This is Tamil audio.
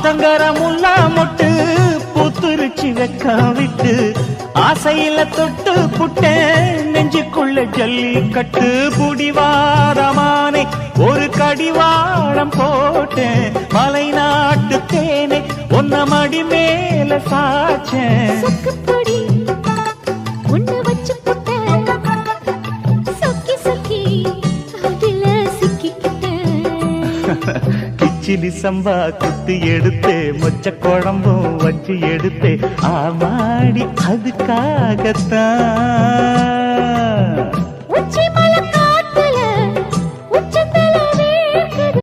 ஆத்தங்கர முல்லா மொட்டு பூத்துருச்சி வெக்கம் விட்டு ஆசையில தொட்டு புட்டேன் நெஞ்சுக்குள்ள ஜல்லிக்கட்டு புடிவாரமானே ஒரு கடிவாளம் போட்டேன் மலை நாட்டு தேனே ஒன்ன மடி மேல சாச்சேன் கிச்சிலி சம்பா குத்தி எடுத்தே மொச்ச குழம்பும் வச்சு எடுத்தே ஆமாடி அதுக்காகத்தான்